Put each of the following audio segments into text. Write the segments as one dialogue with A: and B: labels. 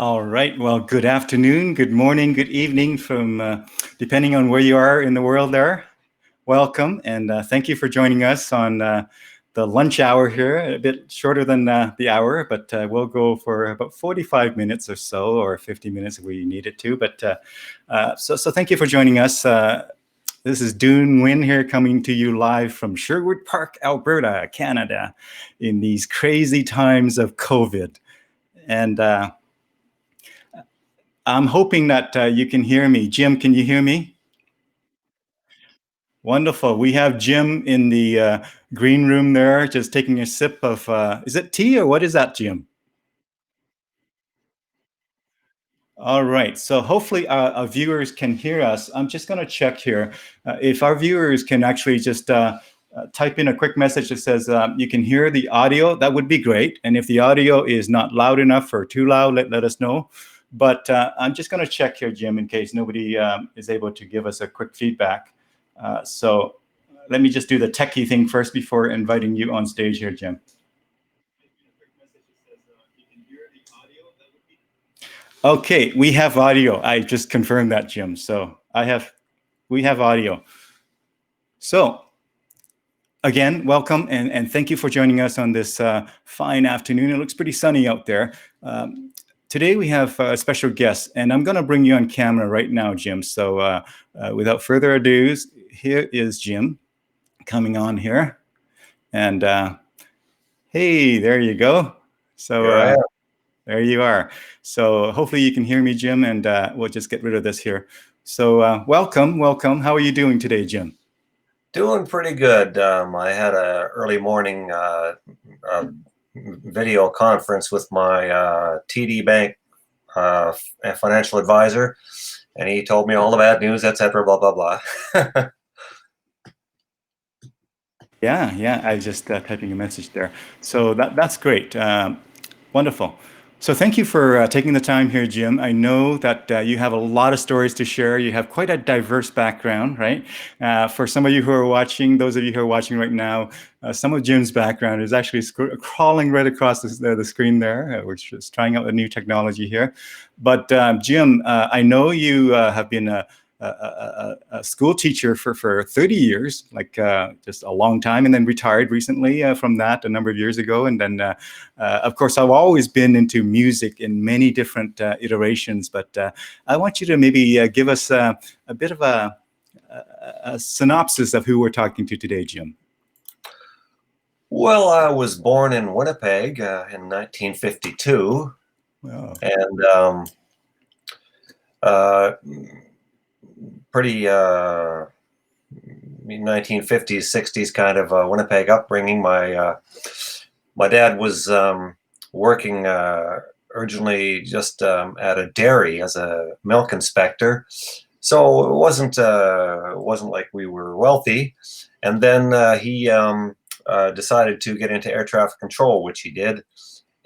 A: All right. Well, good afternoon, good morning, good evening from depending on where you are in the world there. Welcome, and thank you for joining us on the lunch hour here, a bit shorter than the hour, but we'll go for about 45 minutes or so, or 50 minutes if we need it to. So thank you for joining us. This is Dune Win here, coming to you live from Sherwood Park, Alberta, Canada, in these crazy times of COVID. And I'm hoping that you can hear me. Jim, can you hear me? Wonderful. We have Jim in the green room there, just taking a sip of, is it tea or what is that, Jim? All right. So hopefully our viewers can hear us. I'm just going to check here. If our viewers can actually just type in a quick message that says you can hear the audio, that would be great. And if the audio is not loud enough or too loud, let us know. But I'm just going to check here, Jim, in case nobody is able to give us a quick feedback. So let me just do the techie thing first before inviting you on stage here, Jim. Okay, we have audio. I just confirmed that, Jim. So we have audio. So again, welcome and thank you for joining us on this fine afternoon. It looks pretty sunny out there. Today we have a special guest, and I'm going to bring you on camera right now, Jim. So without further ado, here is Jim coming on here. And hey, there you go. So there you are. So hopefully you can hear me, Jim, and we'll just get rid of this here. So welcome. How are you doing today, Jim?
B: Doing pretty good. I had an early morning video conference with my TD Bank financial advisor, and he told me all the bad news, etc., blah, blah, blah.
A: Yeah. I was just typing a message there. So that's great. Wonderful. So thank you for taking the time here, Jim. I know that you have a lot of stories to share. You have quite a diverse background, right? For some of you who are watching, those of you who are watching right now, some of Jim's background is actually crawling right across the screen there, which is trying out a new technology here. But Jim, I know you have been a school teacher for 30 years, like just a long time, and then retired recently from that a number of years ago. And then, of course, I've always been into music in many different iterations, but I want you to maybe give us a bit of a synopsis of who we're talking to today, Jim.
B: Well, I was born in Winnipeg in 1952. Wow. And pretty 1950s, 60s kind of Winnipeg upbringing. My dad was working originally just at a dairy as a milk inspector, so it wasn't like we were wealthy. And then he decided to get into air traffic control, which he did.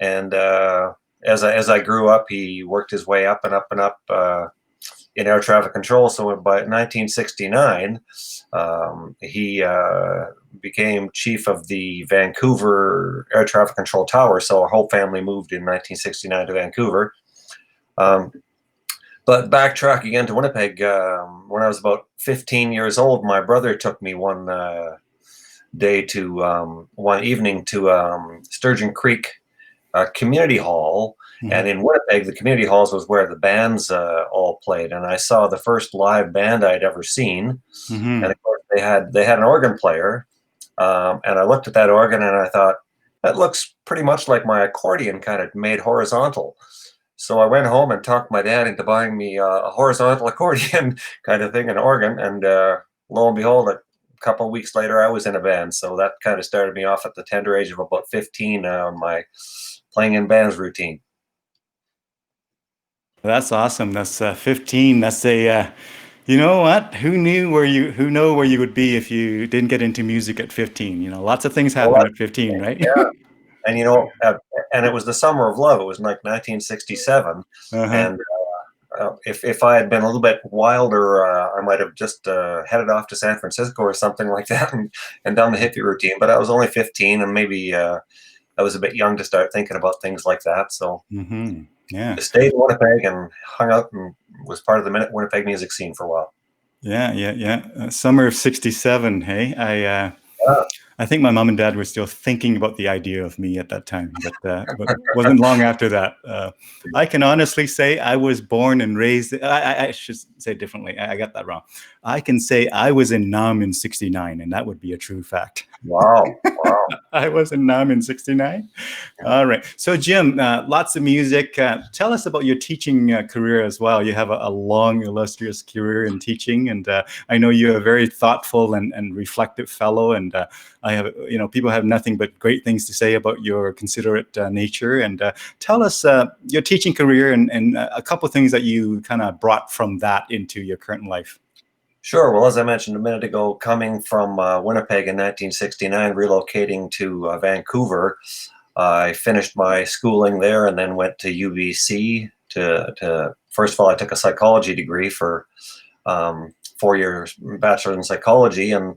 B: And as I grew up, he worked his way up and up and up in air traffic control. So by 1969, he became chief of the Vancouver Air Traffic Control Tower. So our whole family moved in 1969 to Vancouver. But backtrack again to Winnipeg, when I was about 15 years old, my brother took me one evening to Sturgeon Creek Community Hall. Mm-hmm. And in Winnipeg, the community halls was where the bands all played, and I saw the first live band I'd ever seen. Mm-hmm. And of course, they had an organ player, and I looked at that organ and I thought, that looks pretty much like my accordion, kind of made horizontal. So I went home and talked my dad into buying me a horizontal accordion kind of thing, an organ, and lo and behold, a couple of weeks later, I was in a band. So that kind of started me off at the tender age of about 15 on my playing in bands routine.
A: That's awesome. That's 15. That's a, you know what? Who know where you would be if you didn't get into music at 15? You know, lots of things happen at 15, right?
B: Yeah. And, you know, and it was the summer of love. It was like 1967. Uh-huh. And if I had been a little bit wilder, I might have just headed off to San Francisco or something like that and done the hippie routine. But I was only 15, and maybe I was a bit young to start thinking about things like that. So.
A: Mm-hmm. Yeah.
B: I stayed in Winnipeg and hung out and was part of the Winnipeg music scene for a while.
A: Yeah, yeah, yeah. Summer of '67. Hey,
B: Yeah.
A: I think my mom and dad were still thinking about the idea of me at that time, but wasn't long after that. I can honestly say I was born and raised. I should say it differently. I got that wrong. I can say I was in Nam in '69, and that would be a true fact.
B: Wow. Wow.
A: I was in Nam in '69. All right. So, Jim, lots of music. Tell us about your teaching career as well. You have a long, illustrious career in teaching, and I know you're a very thoughtful and reflective fellow. And I have, people have nothing but great things to say about your considerate nature. And tell us your teaching career and a couple of things that you kind of brought from that into your current life.
B: Sure. Well, as I mentioned a minute ago, coming from Winnipeg in 1969, relocating to Vancouver, I finished my schooling there and then went to UBC to first of all, I took a psychology degree for 4 years, bachelor in psychology, and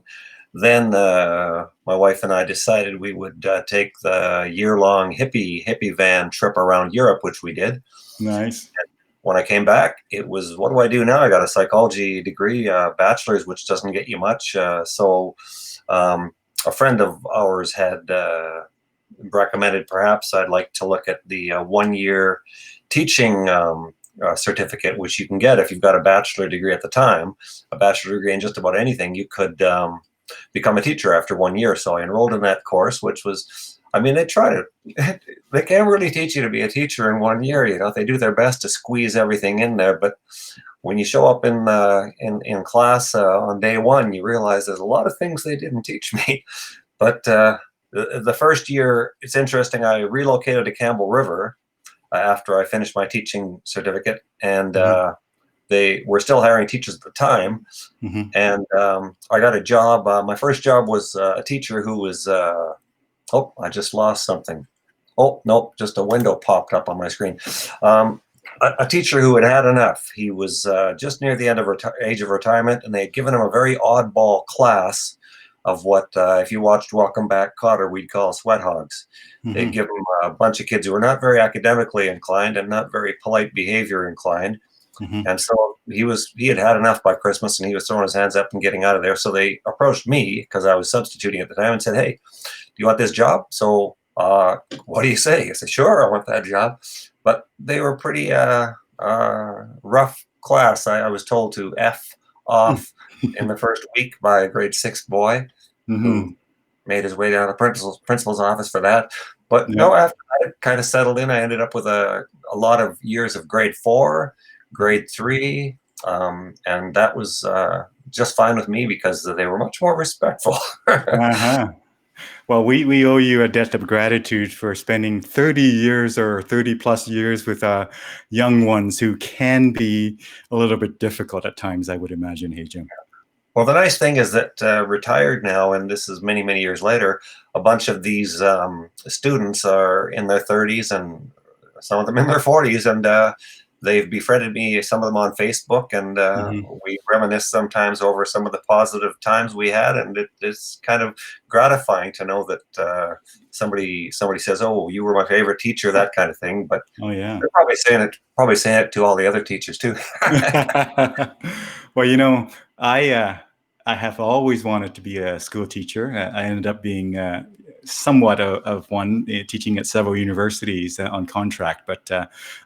B: then my wife and I decided we would take the year-long hippie van trip around Europe, which we did.
A: Nice.
B: When I came back, it was, what do I do now? I got a psychology degree, bachelor's, which doesn't get you much. So a friend of ours had recommended perhaps I'd like to look at the 1 year teaching certificate, which you can get if you've got a bachelor degree at the time, a bachelor degree in just about anything. You could become a teacher after 1 year. So I enrolled in that course, which was, I mean, they can't really teach you to be a teacher in 1 year. They do their best to squeeze everything in there, but when you show up in class on day one, you realize there's a lot of things they didn't teach me. But the first year, it's interesting. I relocated to Campbell River after I finished my teaching certificate, and they were still hiring teachers at the time. And I got a job. My first job was a teacher who was. Oh, I just lost something. Oh, nope, just a window popped up on my screen. A teacher who had had enough. He was just near the end of age of retirement, and they had given him a very oddball class of what, if you watched Welcome Back, Kotter, we'd call sweat hogs. They'd give him a bunch of kids who were not very academically inclined and not very polite behavior inclined. And so he had had enough by Christmas, and he was throwing his hands up and getting out of there. So they approached me, because I was substituting at the time, and said, "Hey, do you want this job?" So what do you say? I said, "Sure, I want that job." But they were pretty rough class. I was told to F off in the first week by a grade 6 boy who made his way down to the principal's office for that. But no, after I kind of settled in, I ended up with a lot of years of grade 4, grade 3, and that was just fine with me because they were much more respectful.
A: Well, we owe you a debt of gratitude for spending 30 years or 30 plus years with young ones who can be a little bit difficult at times, I would imagine. Hey, Jim.
B: Well, the nice thing is that retired now, and this is many, many years later, a bunch of these students are in their 30s and some of them in their 40s, and they've befriended me, some of them on Facebook, and we reminisce sometimes over some of the positive times we had, and it's kind of gratifying to know that somebody says, "Oh, you were my favorite teacher," that kind of thing. But they're probably saying it to all the other teachers too.
A: Well, I have always wanted to be a school teacher. I ended up being somewhat of one, teaching at several universities on contract, but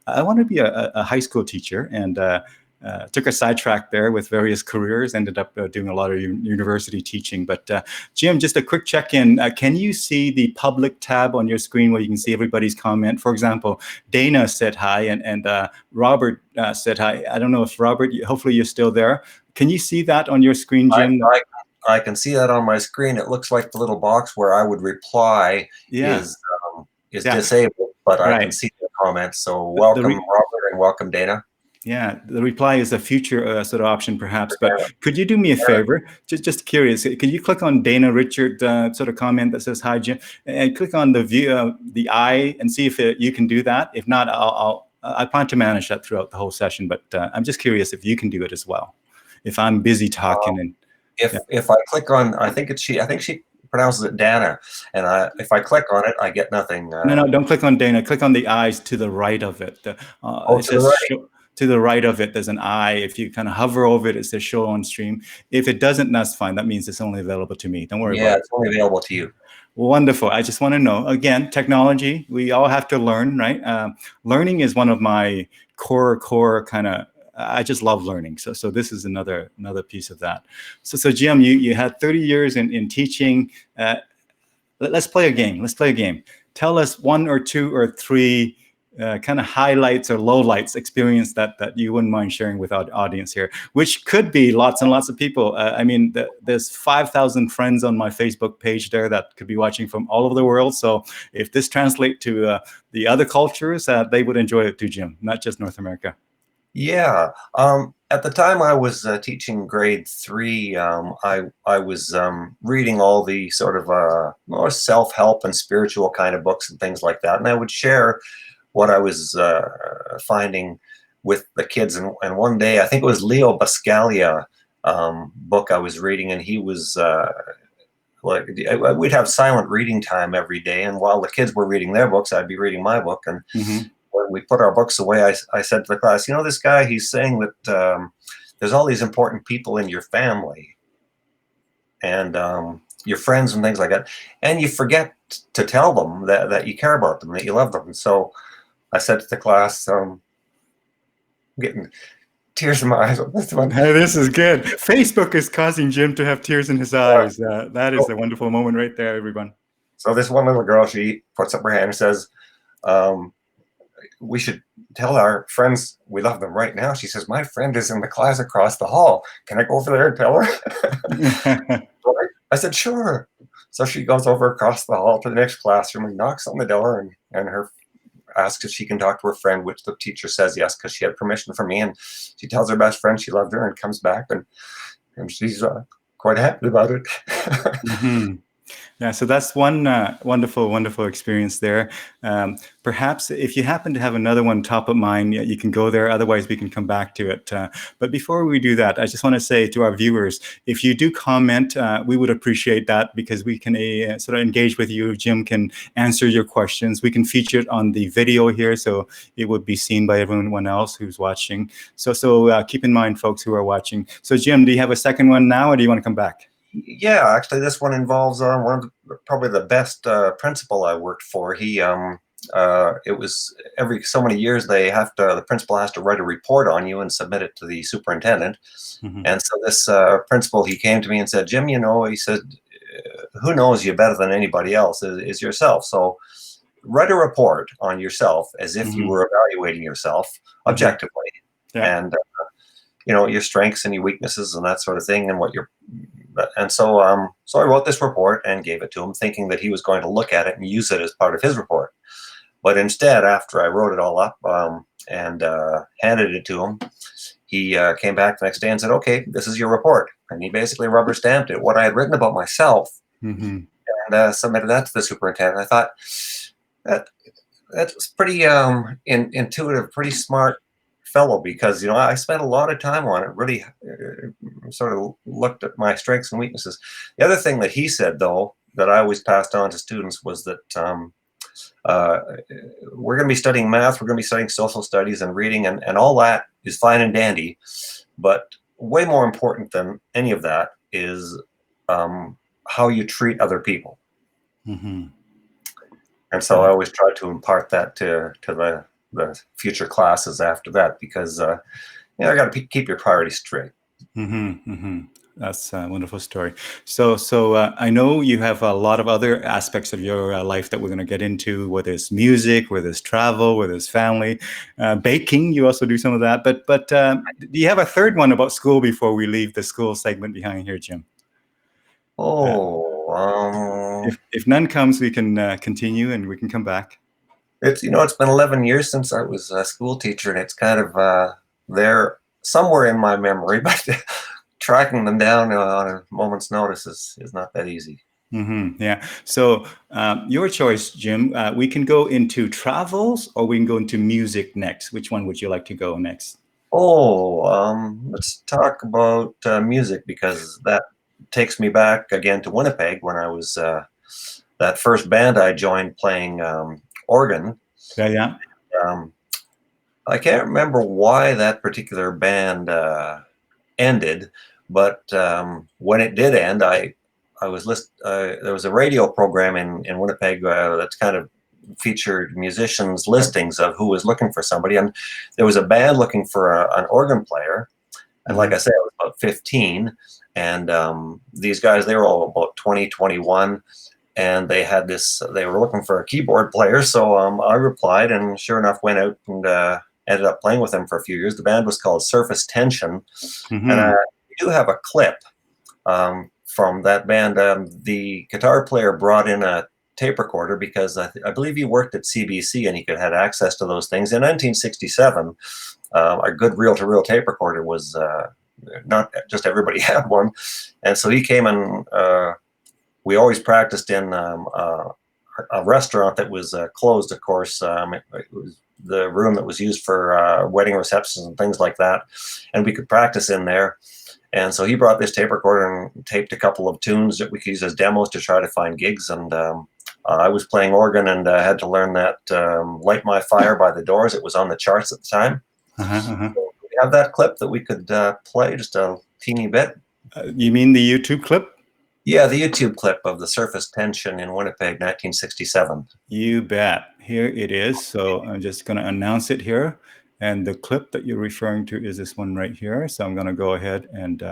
A: I want to be a high school teacher, and took a sidetrack there with various careers, ended up doing a lot of university teaching. But Jim, just a quick check-in. Can you see the public tab on your screen where you can see everybody's comment? For example, Dana said hi, and Robert said hi. I don't know if Robert, hopefully you're still there. Can you see that on your screen, Jim?
B: I can see that on my screen. It looks like the little box where I would reply is disabled, but I can see the comments. So welcome, Robert, and welcome, Dana.
A: Yeah, the reply is a future sort of option, perhaps. But could you do me a favor? Just curious. Could you click on Dana Richard sort of comment that says hi, Jim, and click on the view, the eye, and see if you can do that. If not, I plan to manage that throughout the whole session. But I'm just curious if you can do it as well. If I'm busy talking
B: if I click on, I think she pronounces it Dana, and if I click on it, I get nothing.
A: No, no, don't click on Dana. Click on the eyes to the right of it.
B: Oh,
A: It
B: to the
A: says
B: right.
A: show, to the right of it, there's an eye. If you kind of hover over it, it says show on stream. If it doesn't, that's fine. That means it's only available to me. Don't worry
B: Yeah,
A: about it.
B: it's only available to you.
A: Wonderful. I just want to know, again, technology, we all have to learn, right? Learning is one of my core kind of, I just love learning. So this is another piece of that. So Jim, you had 30 years in teaching. Let's play a game. Let's play a game. Tell us one or two or three kind of highlights or lowlights experience that you wouldn't mind sharing with our audience here, which could be lots and lots of people. I mean, there's 5,000 friends on my Facebook page there that could be watching from all over the world. So if this translates to the other cultures, they would enjoy it too, Jim, not just North America.
B: Yeah. At the time I was teaching grade 3, I was reading all the sort of more self-help and spiritual kind of books and things like that, and I would share what I was finding with the kids. And one day, I think it was Leo Buscaglia book I was reading, and he was like, we'd have silent reading time every day, and while the kids were reading their books, I'd be reading my book. And when we put our books away, I said to the class, you know, this guy, he's saying that there's all these important people in your family and your friends and things like that, and you forget to tell them that you care about them, that you love them. And so I said to the class, getting tears in my eyes on this one.
A: Hey, this is good. Facebook is causing Jim to have tears in his eyes. That is a wonderful moment right there, everyone.
B: So this one little girl, she puts up her hand and says, we should tell our friends we love them right now. She says, my friend is in the class across the hall. Can I go over there and tell her? I said, sure. So she goes over across the hall to the next classroom and knocks on the door, and her asks if she can talk to her friend, which the teacher says yes, because she had permission from me. And she tells her best friend she loved her and comes back, and she's quite happy about it.
A: Yeah, so that's one wonderful experience there. Perhaps if you happen to have another one top of mind, you can go there. Otherwise, we can come back to it. But before we do that, I just want to say to our viewers, if you do comment, we would appreciate that, because we can sort of engage with you. Jim can answer your questions. We can feature it on the video here, so it would be seen by everyone else who's watching. So keep in mind, folks who are watching. So Jim, do you have a second one now, or do you want to come back?
B: Yeah, actually, this one involves one of probably the best principal I worked for. He, it was every so many years the principal has to write a report on you and submit it to the superintendent. And so this principal, he came to me and said, Jim, you know, he said, who knows you better than anybody else is yourself. So write a report on yourself as if you were evaluating yourself objectively. And you know, your strengths and your weaknesses and that sort of thing, and what you're. And so I wrote this report and gave it to him, thinking that he was going to look at it and use it as part of his report. But instead, after I wrote it all up and handed it to him, he came back the next day and said, okay, this is your report. And he basically rubber stamped it, what I had written about myself, and submitted that to the superintendent. I thought that was pretty intuitive, pretty smart fellow, because, you know, I spent a lot of time on it, really sort of looked at my strengths and weaknesses. The other thing that he said, though, that I always passed on to students was that we're going to be studying math, we're going to be studying social studies and reading, and all that is fine and dandy, but way more important than any of that is how you treat other people. And so I always try to impart that to the future classes after that, because you know, I got to keep your priorities straight.
A: That's a wonderful story. So I know you have a lot of other aspects of your life that we're going to get into, whether it's music, whether it's travel, whether it's family, baking. You also do some of that. But do you have a third one about school before we leave the school segment behind here, Jim? If none comes, we can continue and we can come back.
B: It's, you know, it's been 11 years since I was a school teacher, and it's kind of there somewhere in my memory, but tracking them down on a moment's notice is not that easy.
A: Yeah. So your choice, Jim. We can go into travels, or we can go into music next. Which one would you like to go next?
B: Let's talk about music, because takes me back again to Winnipeg when I was that first band I joined playing organ.
A: Yeah, yeah.
B: Um, I can't remember why that particular band ended, but when it did end, I was there was a radio program in Winnipeg that's kind of featured musicians listings of who was looking for somebody, and there was a band looking for an organ player. And like I said, I was about 15, and these guys, they were all about 20, 21, and they had this, they were looking for a keyboard player. So I replied, and sure enough, went out and ended up playing with them for a few years. The band was called Surface Tension, and I
A: Hmm.
B: do have a clip from that band. The guitar player brought in a tape recorder because I believe he worked at CBC and he could have access to those things. In 1967, a good reel-to-reel tape recorder was not just everybody had one, and so he came and we always practiced in a restaurant that was closed, of course. It was the room that was used for wedding receptions and things like that, and we could practice in there. And so he brought this tape recorder and taped a couple of tunes that we could use as demos to try to find gigs. And I was playing organ and had to learn that "Light My Fire" by the Doors. It was on the charts at the time.
A: Uh-huh, uh-huh.
B: So we have that clip that we could play just a teeny bit.
A: You mean the YouTube clip?
B: Yeah, the YouTube clip of the Surface Tension in Winnipeg, 1967.
A: You bet. Here it is. So I'm just going to announce it here. And the clip that you're referring to is this one right here. So I'm going to go ahead and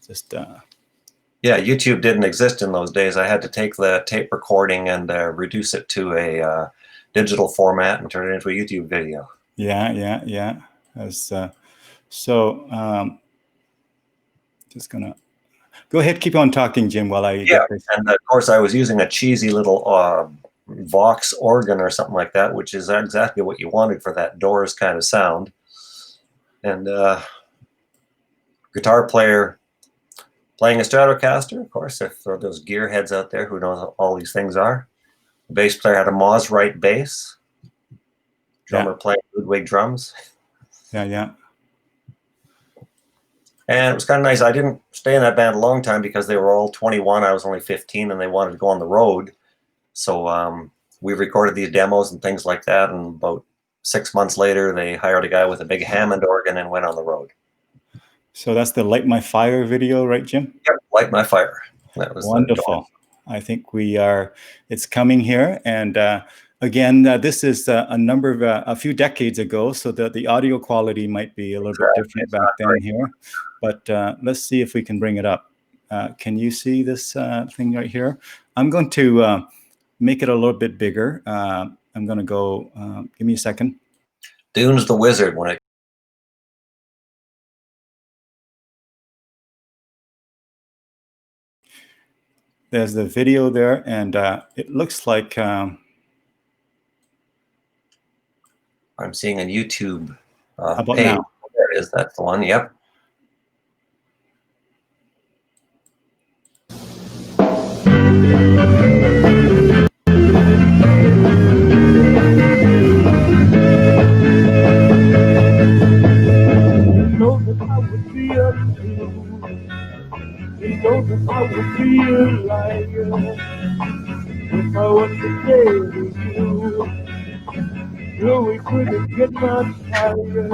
A: just...
B: Yeah, YouTube didn't exist in those days. I had to take the tape recording and reduce it to a digital format and turn it into a YouTube video.
A: Yeah, yeah, yeah. As, just going to... Go ahead, keep on talking, Jim, while I
B: Yeah,
A: get this.
B: and of course I was using a cheesy little Vox organ or something like that, which is exactly what you wanted for that Doors kind of sound. And guitar player playing a Stratocaster, of course, if those gearheads out there who know all these things are. The bass player had a Mosrite bass. Drummer playing Ludwig drums.
A: Yeah, yeah.
B: And it was kind of nice. I didn't stay in that band a long time because they were all 21. I was only 15, and they wanted to go on the road. So we recorded these demos and things like that. And about 6 months later, they hired a guy with a big Hammond organ and went on the road.
A: So that's the Light My Fire video, right, Jim?
B: Yep, Light My Fire. That was
A: wonderful. I think it's coming here. And again, this is a few decades ago, so the audio quality might be a little bit different back then here. But let's see if we can bring it up. Can you see this thing right here? I'm going to make it a little bit bigger. I'm going to go, give me a second.
B: Dune's the wizard when it.
A: There's the video there, and it looks like...
B: I'm seeing a YouTube
A: how about
B: page.
A: now?
B: There it is. That's the one. Yep.
C: You know that I would be a liar if I was to stay with you. No, we couldn't get much higher.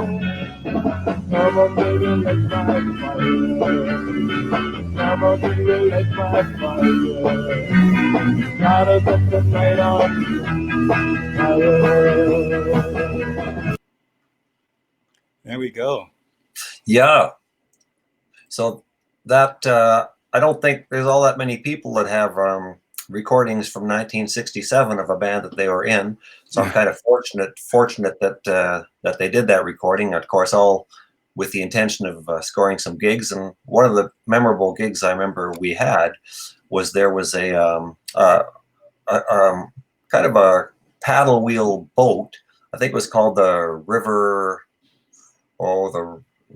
C: Come on, baby, let my fire. Come on, baby, let my fire. Gotta set the night on fire.
A: There we go.
B: Yeah. So that I don't think there's all that many people that have recordings from 1967 of a band that they were in. So I'm kind of fortunate that that they did that recording. Of course, all with the intention of scoring some gigs. And one of the memorable gigs I remember we had was there was a kind of a paddle wheel boat. I think it was called the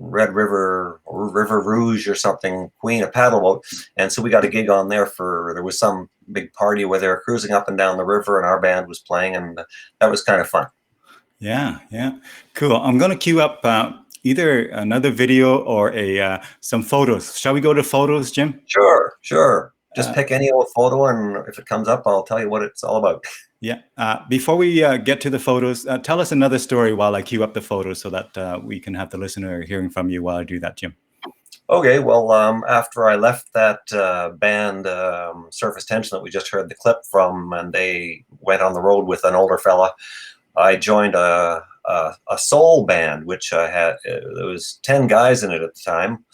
B: Red River or River Rouge or something, Queen, a paddle boat. And so we got a gig on there there was some big party where they were cruising up and down the river and our band was playing, and that was kind of fun.
A: Yeah, yeah. Cool. I'm going to queue up either another video or some photos. Shall we go to photos, Jim?
B: Sure, sure. Just pick any old photo, and if it comes up, I'll tell you what it's all about.
A: Yeah. Before we get to the photos, tell us another story while I queue up the photos so that we can have the listener hearing from you while I do that, Jim.
B: Okay, well, after I left that band, Surface Tension, that we just heard the clip from, and they went on the road with an older fella, I joined a soul band, which I had. There was 10 guys in it at the time,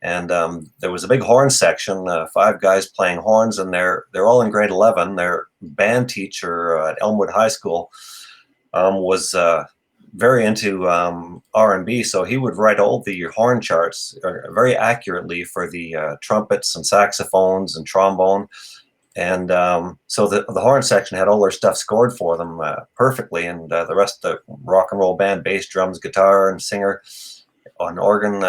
B: and there was a big horn section, 5 guys playing horns, and they're all in grade 11. Their band teacher at Elmwood High School was very into R&B, so he would write all the horn charts very accurately for the trumpets and saxophones and trombone. And so the horn section had all their stuff scored for them perfectly, and the rest of the rock and roll band, bass, drums, guitar, and singer on organ.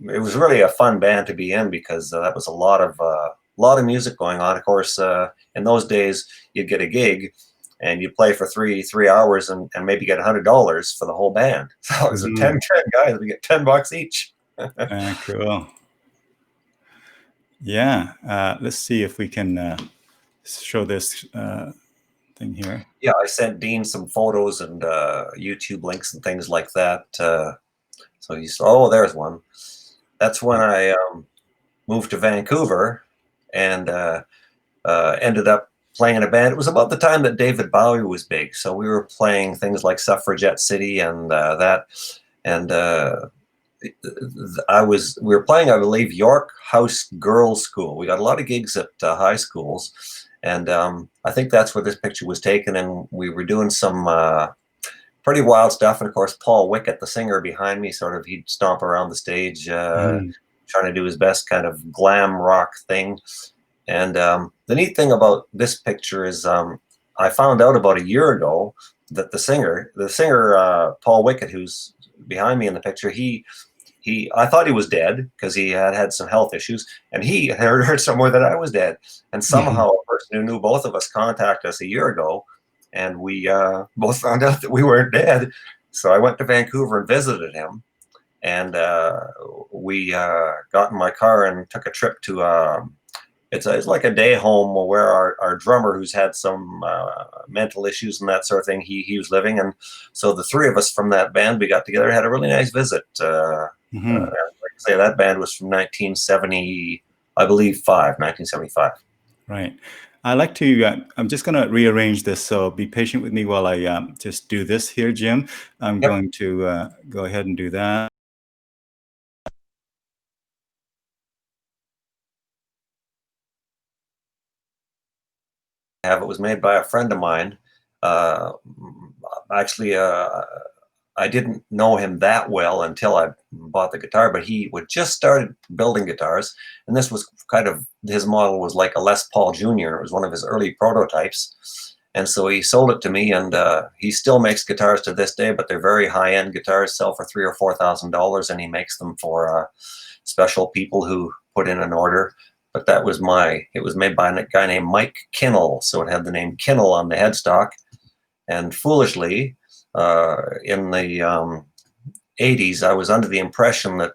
B: It was really a fun band to be in because that was a lot of music going on. Of course, in those days, you'd get a gig and you play for three hours and maybe get $100 for the whole band. So it was a 10 guys. We get $10 each.
A: Cool. Yeah. Let's see if we can show this thing here.
B: Yeah, I sent Dean some photos and YouTube links and things like that. So he said, oh, there's one. That's when I moved to Vancouver and ended up playing in a band. It was about the time that David Bowie was big. So we were playing things like Suffragette City and that. And we were playing, I believe, York House Girls School. We got a lot of gigs at high schools. And I think that's where this picture was taken. And we were doing some pretty wild stuff. And of course, Paul Wickett, the singer behind me, sort of, he'd stomp around the stage, trying to do his best kind of glam rock thing. And the neat thing about this picture is I found out about a year ago that the singer, Paul Wickett, who's behind me in the picture, I thought he was dead because he had some health issues, and he heard somewhere that I was dead. And somehow a person who knew both of us contacted us a year ago, and we both found out that we weren't dead. So I went to Vancouver and visited him, and we got in my car and took a trip to it's like a day home where our drummer, who's had some mental issues and that sort of thing, he was living. And so the 3 of us from that band, we got together and had a really nice visit. Like I say, that band was from 1970, I believe, 1975.
A: Right. I like to, I'm just going to rearrange this, so be patient with me while I just do this here, Jim. I'm going to go ahead and do that.
B: It was made by a friend of mine. Actually, I didn't know him that well until I bought the guitar, but he would just started building guitars, and this was kind of, his model was like a Les Paul Jr. It was one of his early prototypes, and so he sold it to me, and he still makes guitars to this day, but they're very high-end guitars, sell for $3,000 or $4,000, and he makes them for special people who put in an order. But it was made by a guy named Mike Kinnell, so it had the name Kinnell on the headstock. And foolishly, in the 80s, I was under the impression that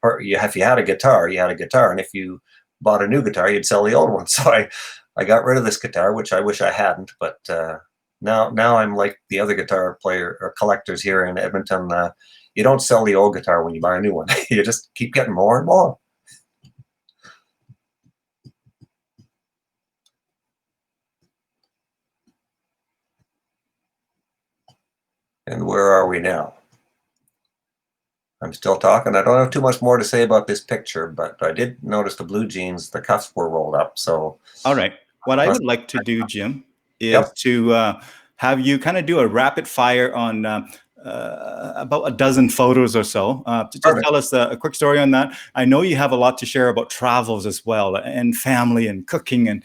B: if you had a guitar, you had a guitar, and if you bought a new guitar, you'd sell the old one. So I got rid of this guitar, which I wish I hadn't. But now I'm like the other guitar player or collectors here in Edmonton. You don't sell the old guitar when you buy a new one. You just keep getting more and more. And where are we now? I'm still talking. I don't have too much more to say about this picture, but I did notice the blue jeans, the cuffs were rolled up. So,
A: all right. What I would like to do, Jim, is to have you kind of do a rapid fire on about a dozen photos or so. To just tell us a quick story on that. I know you have a lot to share about travels as well, and family and cooking, and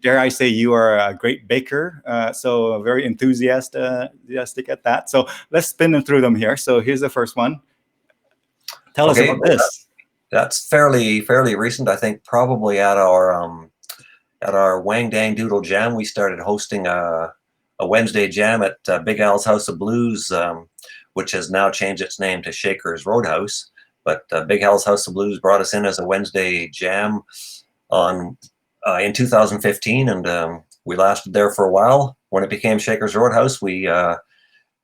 A: dare I say you are a great baker, so very enthusiastic at that. So let's spin them through them here. So here's the first one. Tell us about this.
B: That's fairly recent. I think probably at our Wang Dang Doodle Jam, we started hosting a Wednesday jam at Big Al's House of Blues, which has now changed its name to Shaker's Roadhouse. But Big Al's House of Blues brought us in as a Wednesday jam on in 2015, and we lasted there for a while. When it became Shaker's Roadhouse, we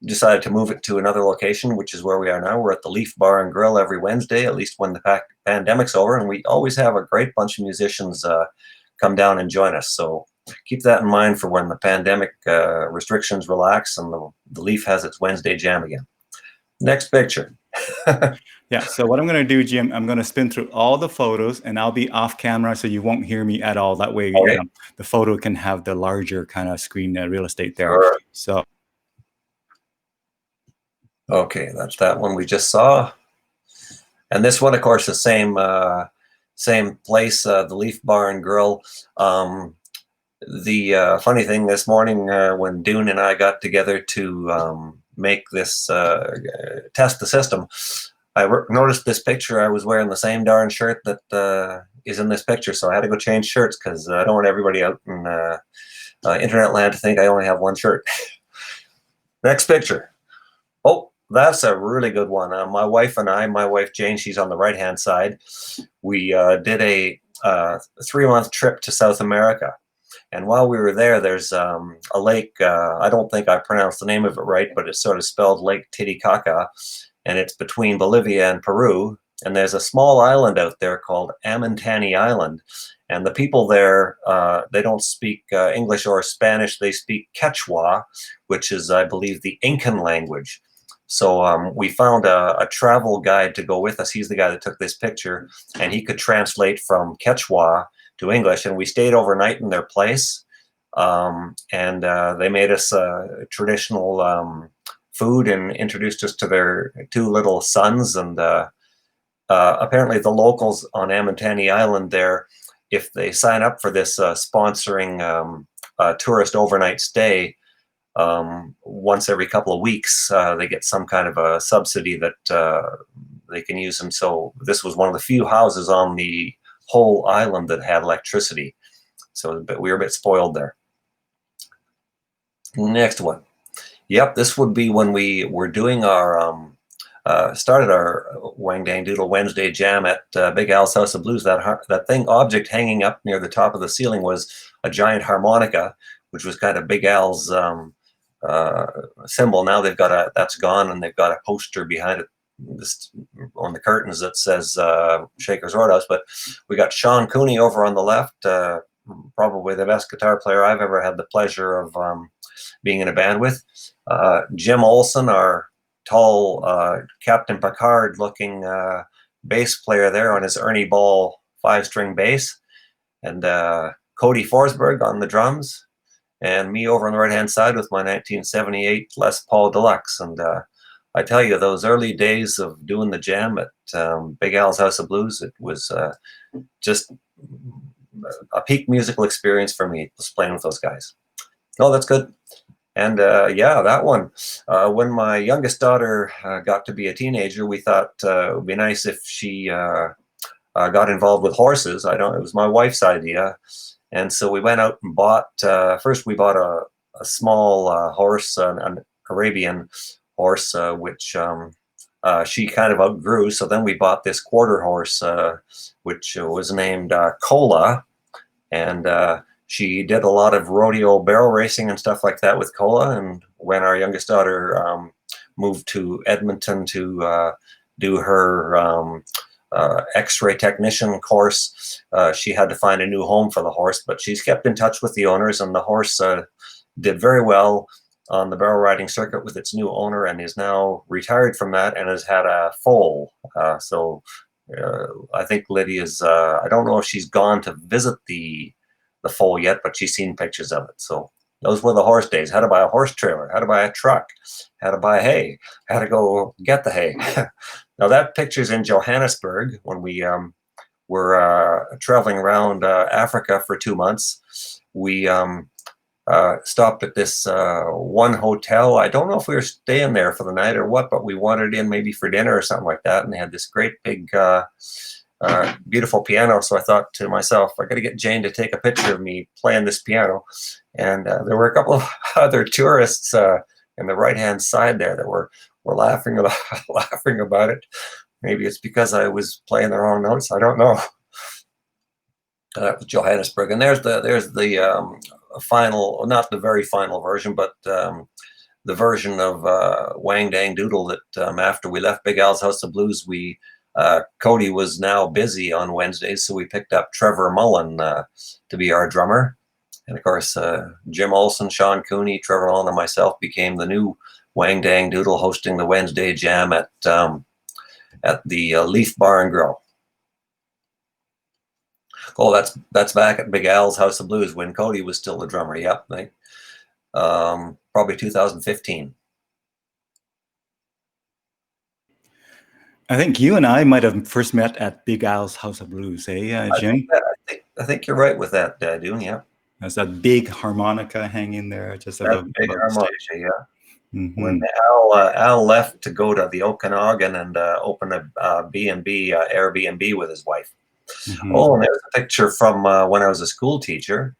B: decided to move it to another location, which is where we are now. We're at the Leaf Bar and Grill every Wednesday, at least when the pandemic's over, and we always have a great bunch of musicians come down and join us. So keep that in mind for when the pandemic restrictions relax and the Leaf has its Wednesday jam again. Next picture.
A: Yeah, so what I'm going to do, Jim, I'm going to spin through all the photos, and I'll be off camera, so you won't hear me at all. That way,
B: Okay.
A: The photo can have the larger kind of screen real estate there.
B: Sure.
A: So,
B: okay, that's that one we just saw. And this one, of course, the same place, the Leaf Bar and Grill. The funny thing this morning, when Dune and I got together to make this, test the system, I noticed this picture. I was wearing the same darn shirt that is in this picture, so I had to go change shirts because I don't want everybody out in internet land to think I only have one shirt. Next picture. Oh, that's a really good one. My wife and I, my wife Jane, she's on the right-hand side. We did a 3-month trip to South America. And while we were there, there's a lake. I don't think I pronounced the name of it right, but it's sort of spelled Lake Titicaca. And it's between Bolivia and Peru. And there's a small island out there called Amintani Island. And the people there, they don't speak English or Spanish. They speak Quechua, which is, I believe, the Incan language. So we found a travel guide to go with us. He's the guy that took this picture, and he could translate from Quechua to English. And we stayed overnight in their place. And they made us traditional food and introduced us to their 2 little sons. And apparently the locals on Amintani Island there, if they sign up for this sponsoring tourist overnight stay, once every couple of weeks, they get some kind of a subsidy that they can use them. So this was one of the few houses on the whole island that had electricity. So we were a bit spoiled there. Next one. Yep, this would be when we were doing our, started our Wang Dang Doodle Wednesday jam at Big Al's House of Blues. That object hanging up near the top of the ceiling was a giant harmonica, which was kind of Big Al's symbol. Now they've got that's gone, and they've got a poster behind it on the curtains that says Shaker's Roadhouse. But we got Sean Cooney over on the left, probably the best guitar player I've ever had the pleasure of being in a band with. Jim Olson, our tall Captain Picard looking bass player there on his Ernie Ball 5-string bass, and Cody Forsberg on the drums, and me over on the right-hand side with my 1978 Les Paul Deluxe. And I tell you, those early days of doing the jam at Big Al's House of Blues, it was just a peak musical experience for me, just playing with those guys. Oh, that's good. And yeah, that one. When my youngest daughter got to be a teenager, we thought it would be nice if she got involved with horses. It was my wife's idea. And so we went out and bought, first we bought a small horse, an Arabian horse, which she kind of outgrew. So then we bought this quarter horse, which was named Cola. And she did a lot of rodeo barrel racing and stuff like that with Cola. And when our youngest daughter moved to Edmonton to do her X-ray technician course, she had to find a new home for the horse. But she's kept in touch with the owners, and the horse did very well on the barrel riding circuit with its new owner, and is now retired from that and has had a foal. So I think Lydia's, I don't know if she's gone to visit the foal yet, but she's seen pictures of it. So those were the horse days. How to buy a horse trailer, how to buy a truck, how to buy hay, how to go get the hay. Now that picture's in Johannesburg when we were traveling around Africa for 2 months. We stopped at this one hotel. I don't know if we were staying there for the night or what, but we wandered in maybe for dinner or something like that, and they had this great big beautiful piano. So I thought to myself, I got to get Jane to take a picture of me playing this piano. And there were a couple of other tourists in the right-hand side there that were were laughing about laughing about it. Maybe it's because I was playing the wrong notes. I don't know. That was Johannesburg, and there's the final, not the very final version, but the version of Wang Dang Doodle that after we left Big Al's House of Blues, we Cody was now busy on Wednesdays, so we picked up Trevor Mullen to be our drummer. And of course, Jim Olson, Sean Cooney, Trevor Mullen, and myself became the new Wang Dang Doodle, hosting the Wednesday jam at the Leaf Bar and Grill. Oh, that's back at Big Al's House of Blues when Cody was still the drummer. Yep, probably 2015.
A: I think you and I might have first met at Big Al's House of Blues, Jim?
B: I think you're right with that, Dune. Yeah.
A: There's that big harmonica hanging there, just
B: that big harmonica. Yeah.
A: Mm-hmm.
B: When Al left to go to the Okanagan and open a B&B Airbnb with his wife. Mm-hmm. Oh, and there's a picture from when I was a school teacher.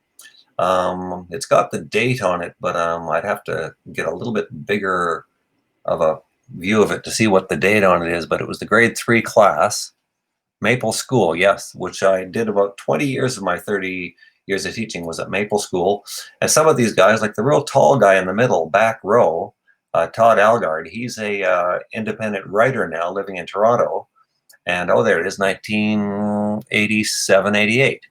B: It's got the date on it, but I'd have to get a little bit bigger of a view of it to see what the date on it is. But it was the grade 3 class, Maple School, yes, which I did about 20 years of my 30 years of teaching was at Maple School. And some of these guys, like the real tall guy in the middle, back row, Todd Algard, he's a independent writer now living in Toronto. And oh, there it is, 1987, 88.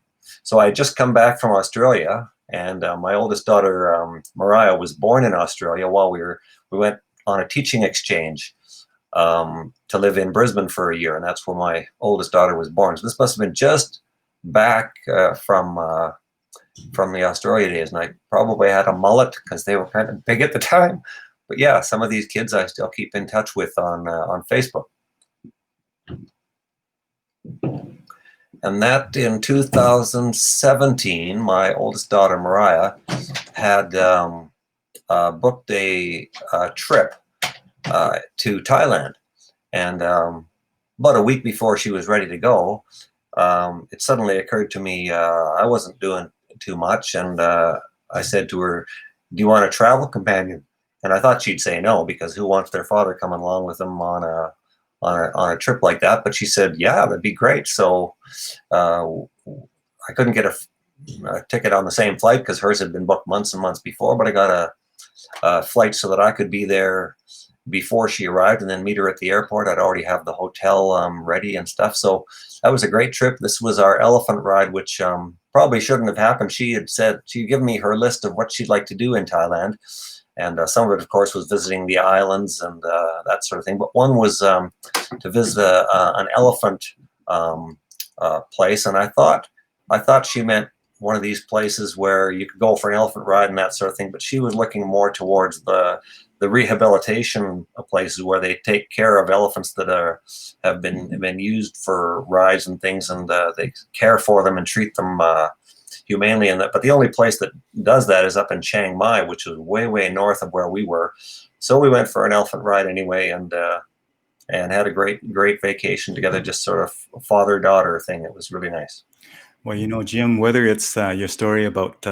B: So I had just come back from Australia, and my oldest daughter, Mariah, was born in Australia while we went on a teaching exchange to live in Brisbane for a year, and that's where my oldest daughter was born. So this must have been just back from the Australia days, and I probably had a mullet because they were kind of big at the time. But yeah, some of these kids I still keep in touch with on Facebook. And that in 2017, my oldest daughter, Mariah, had booked a trip to Thailand. And about a week before she was ready to go, it suddenly occurred to me I wasn't doing too much. And I said to her, "Do you want a travel companion?" And I thought she'd say no, because who wants their father coming along with them on a trip like that? But she said, "Yeah, that'd be great." So I couldn't get a ticket on the same flight because hers had been booked months and months before, but I got a flight so that I could be there before she arrived and then meet her at the airport. I'd already have the hotel ready and stuff. So that was a great trip. This was our elephant ride, which probably shouldn't have happened. She had said, she'd given me her list of what she'd like to do in Thailand. And some of it, of course, was visiting the islands and that sort of thing. But one was to visit an elephant place. And I thought she meant one of these places where you could go for an elephant ride and that sort of thing. But she was looking more towards the rehabilitation places where they take care of elephants that have been used for rides and things, and they care for them and treat them humanely. And that, but the only place that does that is up in Chiang Mai, which is way north of where we were. So we went for an elephant ride anyway, and had a great vacation together, just sort of father-daughter thing. It was really nice.
A: Well, Jim, whether it's your story about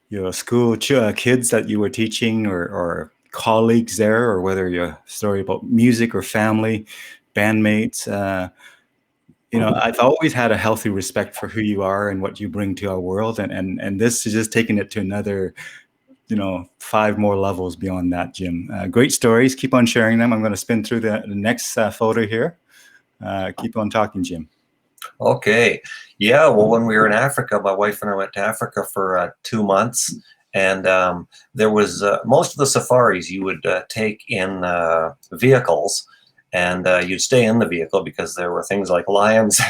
A: your school kids that you were teaching or colleagues there, or whether your story about music or family, bandmates, I've always had a healthy respect for who you are and what you bring to our world. And this is just taking it to another, 5 more levels beyond that, Jim. Great stories. Keep on sharing them. I'm going to spin through the next photo here. Keep on talking, Jim.
B: Okay. Yeah. Well, when we were in Africa, my wife and I went to Africa for 2 months. And there was most of the safaris you would take in vehicles. And you'd stay in the vehicle because there were things like lions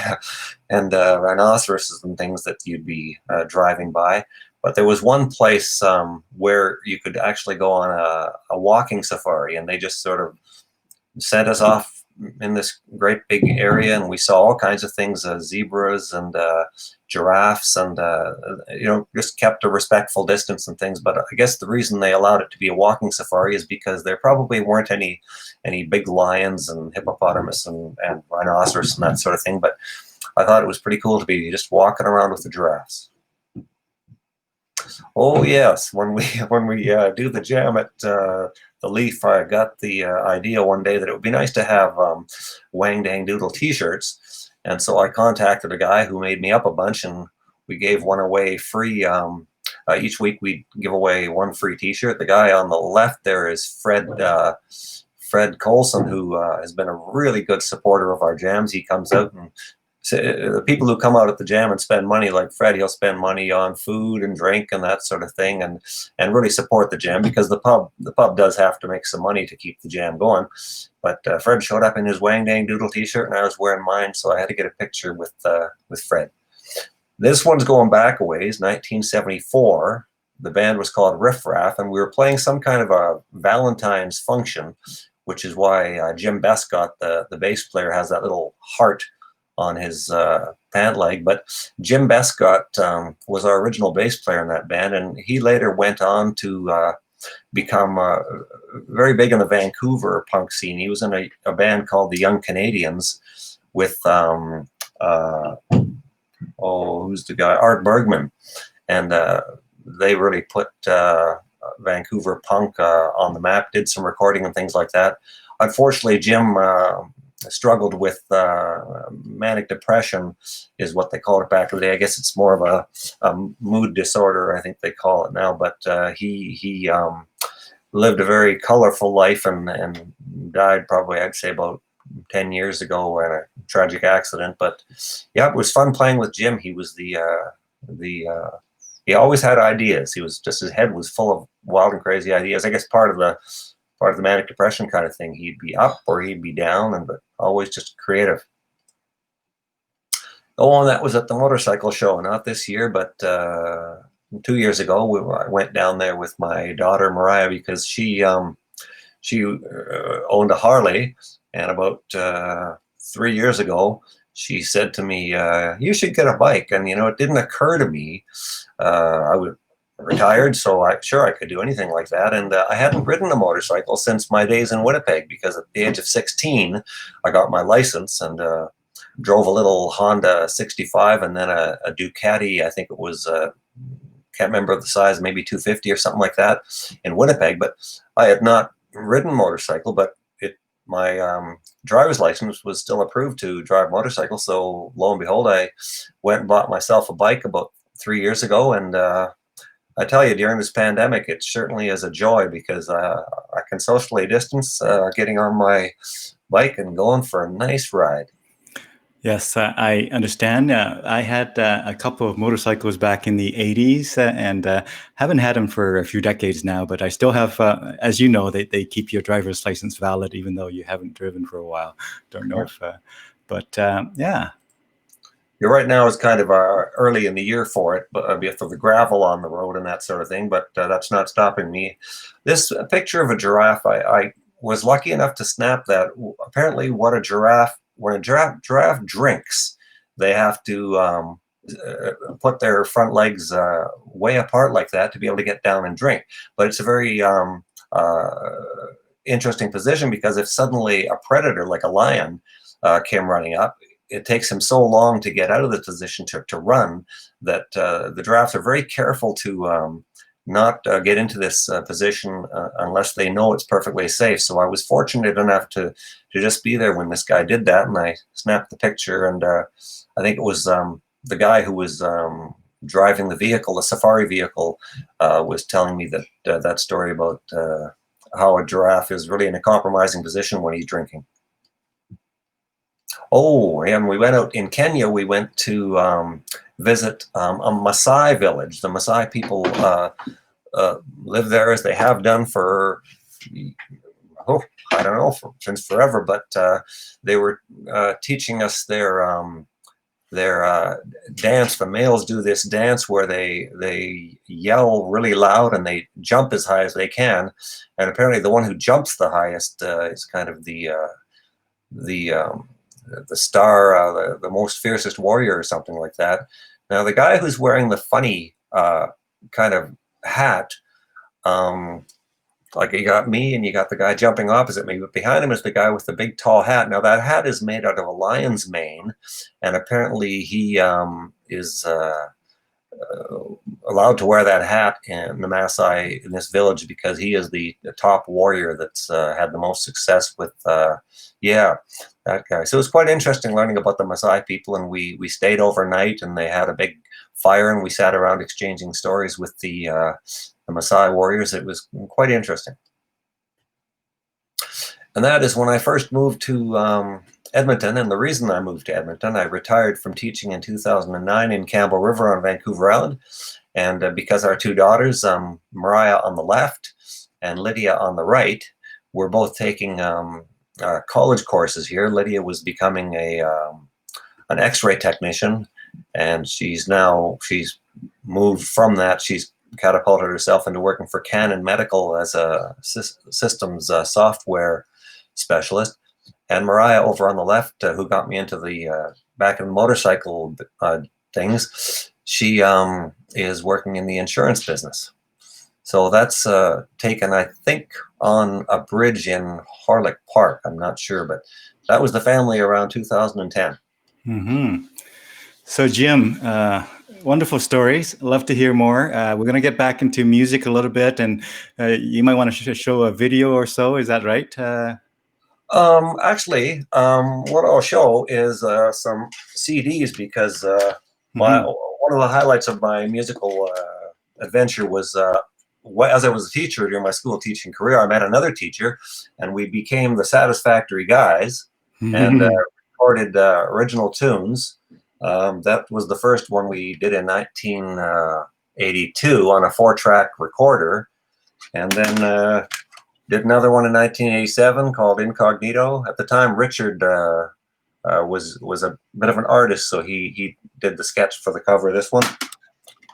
B: and rhinoceroses and things that you'd be driving by. But there was one place where you could actually go on a walking safari, and they just sort of sent us off in this great big area, and we saw all kinds of things, zebras and giraffes, and just kept a respectful distance and things. But I guess the reason they allowed it to be a walking safari is because there probably weren't any big lions and hippopotamus and rhinoceros and that sort of thing. But I thought it was pretty cool to be just walking around with the giraffes. Oh yes, when we do the jam at the Leaf, I got the idea one day that it would be nice to have Wang Dang Doodle t-shirts. And so I contacted a guy who made me up a bunch, and we gave one away free. Each week we give away one free t-shirt. The guy on the left there is Fred Colson, who has been a really good supporter of our jams. He comes out and the people who come out at the jam and spend money, like Fred, he'll spend money on food and drink and that sort of thing, and really support the jam, because the pub does have to make some money to keep the jam going. But Fred showed up in his Wang Dang Doodle t-shirt, and I was wearing mine, so I had to get a picture with Fred. This one's going back a ways, 1974. The band was called Riff Raff, and we were playing some kind of a Valentine's function, which is why Jim Bescott, the bass player, has that little heart on his pant leg. But Jim Bescott was our original bass player in that band, and he later went on to become very big in the Vancouver punk scene. He was in a band called the Young Canadians with who's the guy? Art Bergman, and they really put Vancouver punk on the map. Did some recording and things like that. Unfortunately, Jim struggled with manic depression, is what they called it back in the day. I guess it's more of a mood disorder, I think they call it now. But he lived a very colorful life and died probably, I'd say, about 10 years ago in a tragic accident. But yeah, it was fun playing with Jim. He was he always had ideas. He was just, his head was full of wild and crazy ideas. I guess part of the manic depression kind of thing. He'd be up or he'd be down, but always just creative. Oh, and that was at the motorcycle show, not this year, but 2 years ago. I went down there with my daughter Mariah, because she owned a Harley, and about 3 years ago, she said to me, "You should get a bike." And it didn't occur to me. I was retired, so I could do anything like that. And I hadn't ridden a motorcycle since my days in Winnipeg, because at the age of 16, I got my license and drove a little Honda 65 and then a Ducati. I think it was, can't remember the size, maybe 250 or something like that in Winnipeg. But I had not ridden motorcycle, but my driver's license was still approved to drive motorcycle. So lo and behold, I went and bought myself a bike about 3 years ago. And I tell you, during this pandemic, it certainly is a joy, because I can socially distance getting on my bike and going for a nice ride.
A: Yes, I understand. I had a couple of motorcycles back in the 80s and haven't had them for a few decades now, but I still have, as you know, they keep your driver's license valid even though you haven't driven for a while. Don't know if, but yeah.
B: You're right, now is kind of early in the year for it, but for the gravel on the road and that sort of thing, but that's not stopping me. This picture of a giraffe, I was lucky enough to snap that. Apparently when a giraffe drinks, they have to put their front legs way apart like that to be able to get down and drink. But it's a very interesting position, because if suddenly a predator like a lion came running up, it takes him so long to get out of the position to run that the giraffes are very careful to not get into this position unless they know it's perfectly safe. So I was fortunate enough to just be there when this guy did that, and I snapped the picture. And I think it was the guy who was driving the vehicle, the safari vehicle, was telling me that that story about how a giraffe is really in a compromising position when he's drinking. Oh, and we went out in Kenya. We went to visit a Maasai village. The Maasai people live there, as they have done for, I don't know, since forever. But they were teaching us their dance. The males do this dance where they yell really loud and they jump as high as they can. And apparently, the one who jumps the highest is kind of the star, the most fiercest warrior, or something like that. Now, the guy who's wearing the funny kind of hat, like you got me and you got the guy jumping opposite me, but behind him is the guy with the big tall hat. Now, that hat is made out of a lion's mane, and apparently he is allowed to wear that hat in the Maasai in this village because he is the top warrior that's had the most success with, yeah, that guy. So it was quite interesting learning about the Maasai people, and we stayed overnight, and they had a big fire, and we sat around exchanging stories with the Maasai warriors. It was quite interesting. And that is when I first moved to Edmonton. And the reason I moved to Edmonton, I retired from teaching in 2009 in Campbell River on Vancouver Island. And because our two daughters, Mariah on the left and Lydia on the right, were both taking college courses here. Lydia was becoming an X-ray technician, and she's moved from that. She's catapulted herself into working for Canon Medical as a systems software specialist. And Mariah over on the left, who got me into the back of the motorcycle things, she is working in the insurance business. So that's taken, I think, on a bridge in Harlech Park. I'm not sure, but that was the family around 2010.
A: Mm-hmm. So Jim, wonderful stories. Love to hear more. We're going to get back into music a little bit, and you might want to show a video or so. Is that right?
B: Actually, what I'll show is some CDs, because one of the highlights of my musical adventure was as I was a teacher during my school teaching career, I met another teacher, and we became the Satisfactory Guys, and recorded original tunes. That was the first one we did in 1982 on a 4-track recorder, and then did another one in 1987 called Incognito. At the time, Richard was a bit of an artist, so he did the sketch for the cover of this one.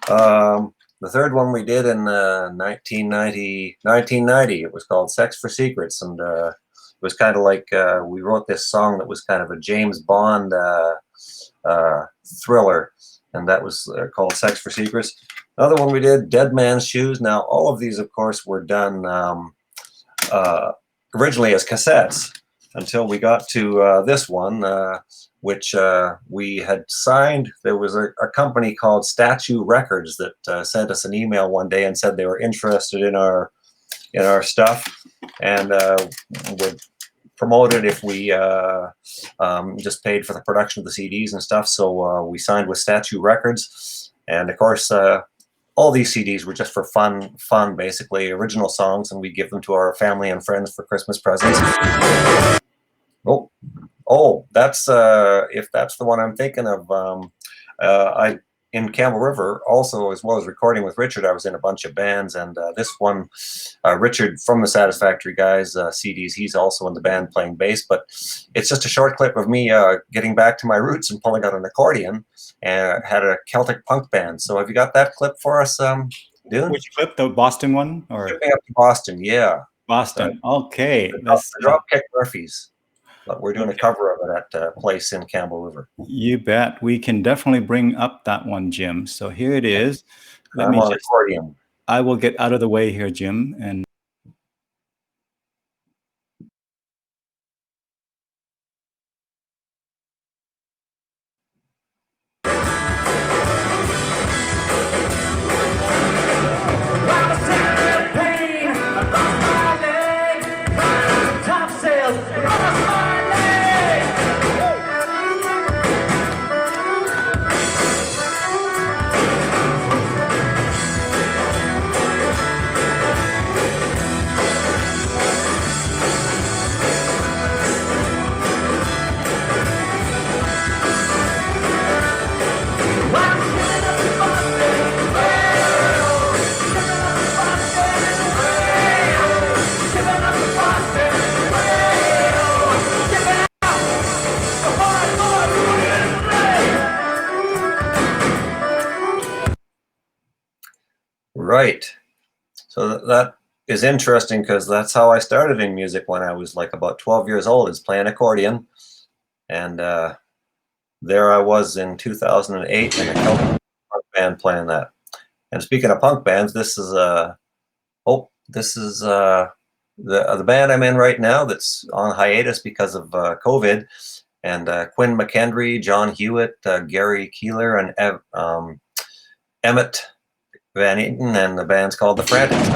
B: The third one we did in 1990, it was called Sex for Secrets, and it was kind of like we wrote this song that was kind of a James Bond thriller, and that was called Sex for Secrets. Another one we did, Dead Man's Shoes. Now, all of these, of course, were done originally as cassettes until we got to this one, which we had signed. There was a company called Statue Records that sent us an email one day and said they were interested in our stuff, and would promote it if we just paid for the production of the CDs and stuff. So we signed with Statue Records, and of course all these CDs were just for fun, basically, original songs, and we give them to our family and friends for Christmas presents. Oh, that's if that's the one I'm thinking of. I in Campbell River also, as well as recording with Richard, I was in a bunch of bands, and this one, Richard from the Satisfactory Guys CDs, he's also in the band playing bass. But it's just a short clip of me getting back to my roots and pulling out an accordion, and had a Celtic punk band. So have you got that clip for us, Dune?
A: Which clip? The Boston one, or
B: Shipping up to Boston? Yeah,
A: Boston. Okay,
B: the Dropkick Murphys. But we're doing a cover of it at a place in Campbell River.
A: You bet. We can definitely bring up that one, Jim. So here it is.
B: I'm on accordion.
A: I will get out of the way here, Jim, and
B: Right. So that is interesting, because that's how I started in music when I was like about 12 years old, is playing accordion. And there I was in 2008 in a Celtic punk band playing that. And speaking of punk bands, this is the band I'm in right now that's on hiatus because of COVID. And Quinn McKendry, John Hewitt, Gary Keeler, and Emmett Van Eaton, and the band's called The Frantics.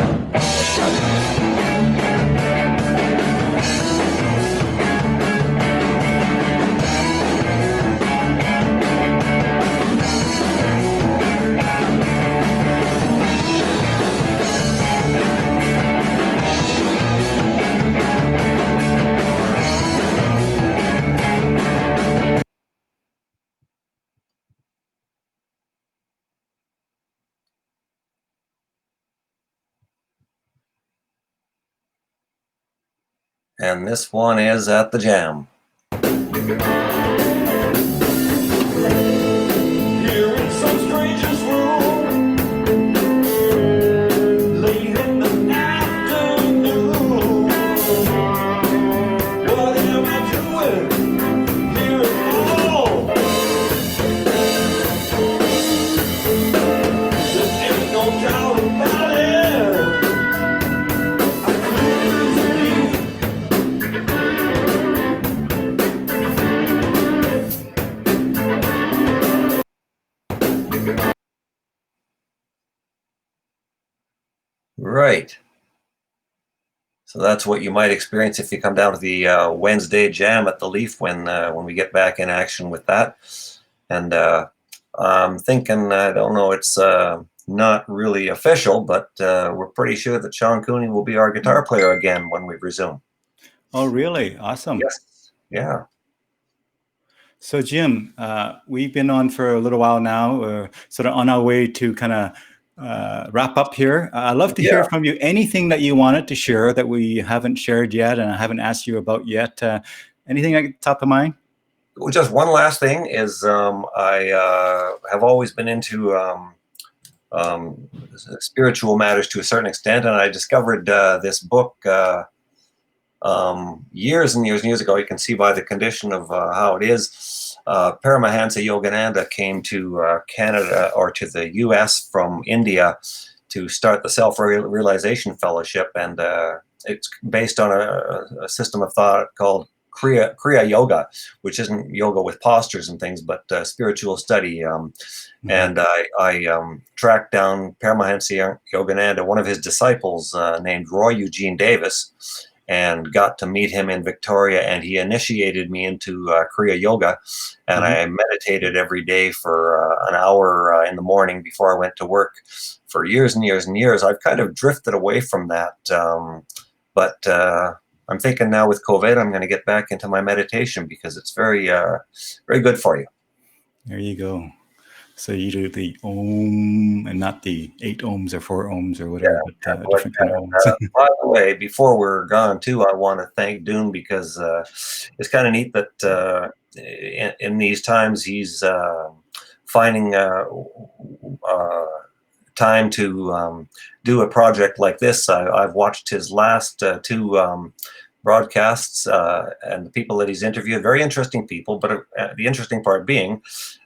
B: And this one is At the Jam.
C: Here in some stranger's room, late in the afternoon. What am I doing here at all? There ain't no doubt about it. I couldn't believe.
B: Right. So that's what you might experience if you come down to the Wednesday Jam at the Leaf when we get back in action with that. And I'm thinking, I don't know, it's not really official, but we're pretty sure that Sean Cooney will be our guitar player again when we resume.
A: Oh, really? Awesome.
B: Yes. Yeah.
A: So, Jim, we've been on for a little while now, sort of on our way to kind of wrap up here. I'd love to hear from you anything that you wanted to share that we haven't shared yet and I haven't asked you about yet. Anything at the top of mind?
B: Well, just one last thing is I have always been into spiritual matters to a certain extent, and I discovered this book years and years and years ago. You can see by the condition of how it is. Paramahansa Yogananda came to Canada or to the US from India to start the Self-Realization Fellowship, and it's based on a system of thought called Kriya Yoga, which isn't yoga with postures and things, but spiritual study. And I tracked down Paramahansa Yogananda, one of his disciples named Roy Eugene Davis, and got to meet him in Victoria, and he initiated me into Kriya Yoga, and I meditated every day for an hour in the morning before I went to work for years and years and years. I've kind of drifted away from that, but I'm thinking now with COVID, I'm going to get back into my meditation because it's very, very good for you.
A: There you go. So you do the Om and not the 8 ohms or 4 ohms or whatever, but different kind of ohms.
B: By the way, before we're gone too, I want to thank Dune because it's kind of neat that in these times he's finding time to do a project like this. I've watched his last 2 broadcasts and the people that he's interviewed, very interesting people, but the interesting part being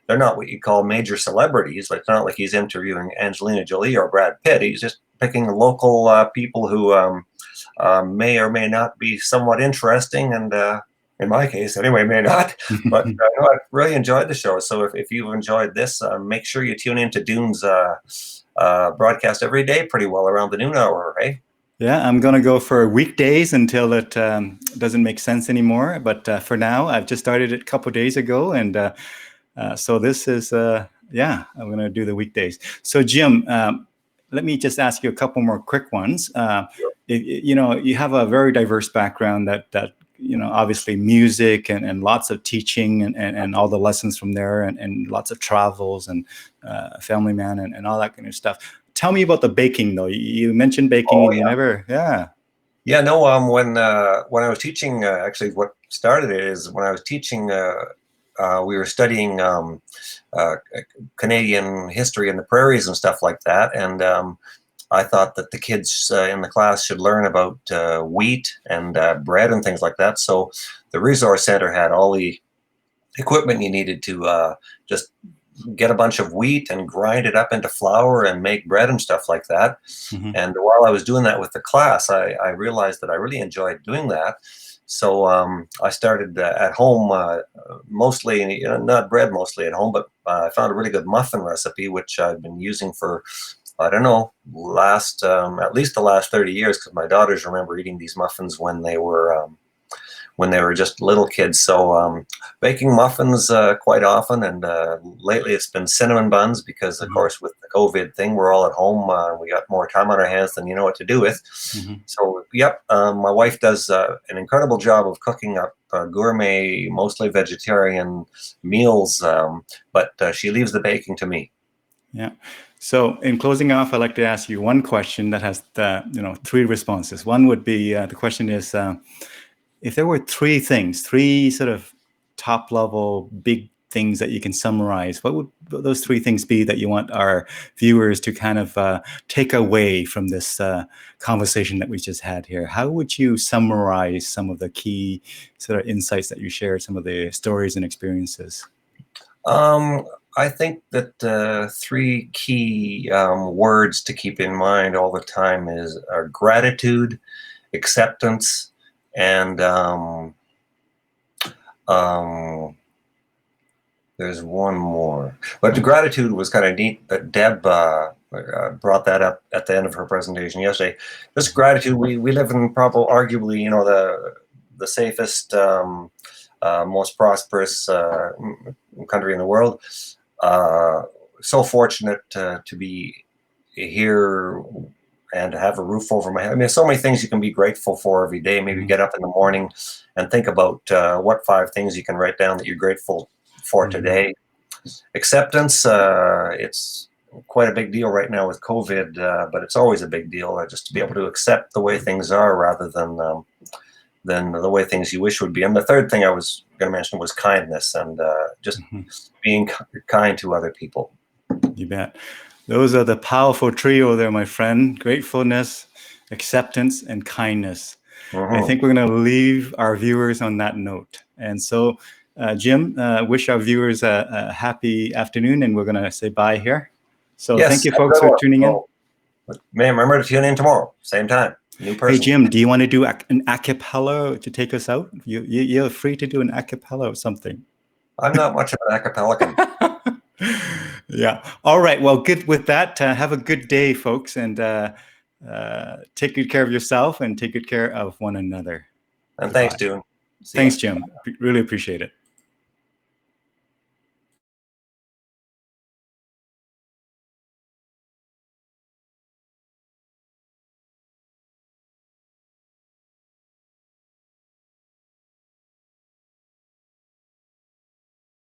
B: they're not what you call major celebrities. Like, it's not like he's interviewing Angelina Jolie or Brad Pitt. He's just picking local people who may or may not be somewhat interesting, and in my case anyway, may not. But I've really enjoyed the show. So if you've enjoyed this, make sure you tune into Dune's broadcast every day pretty well around the noon hour, right?
A: Yeah, I'm going to go for weekdays until it doesn't make sense anymore. But for now, I've just started it a couple of days ago. And so this is, I'm going to do the weekdays. So, Jim, let me just ask you a couple more quick ones. You have a very diverse background that obviously music and lots of teaching and all the lessons from there and lots of travels and family man and all that kind of stuff. Tell me about the baking, though. You mentioned baking.
B: Yeah, no. When I was teaching, actually, what started it is when I was teaching. We were studying Canadian history in the prairies and stuff like that, and I thought that the kids in the class should learn about wheat and bread and things like that. So the resource center had all the equipment you needed to just get a bunch of wheat and grind it up into flour and make bread and stuff like that. And while I was doing that with the class, I realized that I really enjoyed doing that. So I started at home, mostly, not bread mostly at home, but I found a really good muffin recipe, which I've been using for, I don't know, at least the last 30 years, because my daughters remember eating these muffins when they were just little kids. So baking muffins quite often, and lately it's been cinnamon buns because, of course, with the COVID thing, we're all at home. We got more time on our hands than you know what to do with. So, yep, my wife does an incredible job of cooking up gourmet, mostly vegetarian meals, but she leaves the baking to me.
A: Yeah. So in closing off, I'd like to ask you one question that has three responses. One would be the question is, if there were three sort of top level big things that you can summarize, what would those three things be that you want our viewers to kind of take away from this conversation that we just had here? How would you summarize some of the key sort of insights that you shared, some of the stories and experiences?
B: I think that three key words to keep in mind all the time are gratitude, acceptance, and there's one more. But the gratitude was kind of neat that Deb brought that up at the end of her presentation yesterday. This gratitude, we live in probably arguably, the safest, most prosperous country in the world. So fortunate to be here and to have a roof over my head. I mean, so many things you can be grateful for every day. Maybe get up in the morning and think about what 5 things you can write down that you're grateful for today. Acceptance, it's quite a big deal right now with COVID, but it's always a big deal just to be able to accept the way things are rather than the way things you wish would be. And the third thing I was going to mention was kindness, and just being kind to other people.
A: You bet. Those are the powerful trio there, my friend. Gratefulness, acceptance, and kindness. I think we're going to leave our viewers on that note. And so, Jim, wish our viewers a happy afternoon, and we're going to say bye here. So
B: yes,
A: thank you, folks, for tuning in.
B: Ma'am, remember to tune in tomorrow, same time. New person.
A: Hey, Jim, do you want to do an a cappella to take us out? You're free to do an a cappella or something.
B: I'm not much of an a cappella.
A: Yeah. All right. Well, good with that. Have a good day, folks, and take good care of yourself and take good care of one another.
B: And thanks, Dune.
A: Thanks, Jim. Really appreciate it.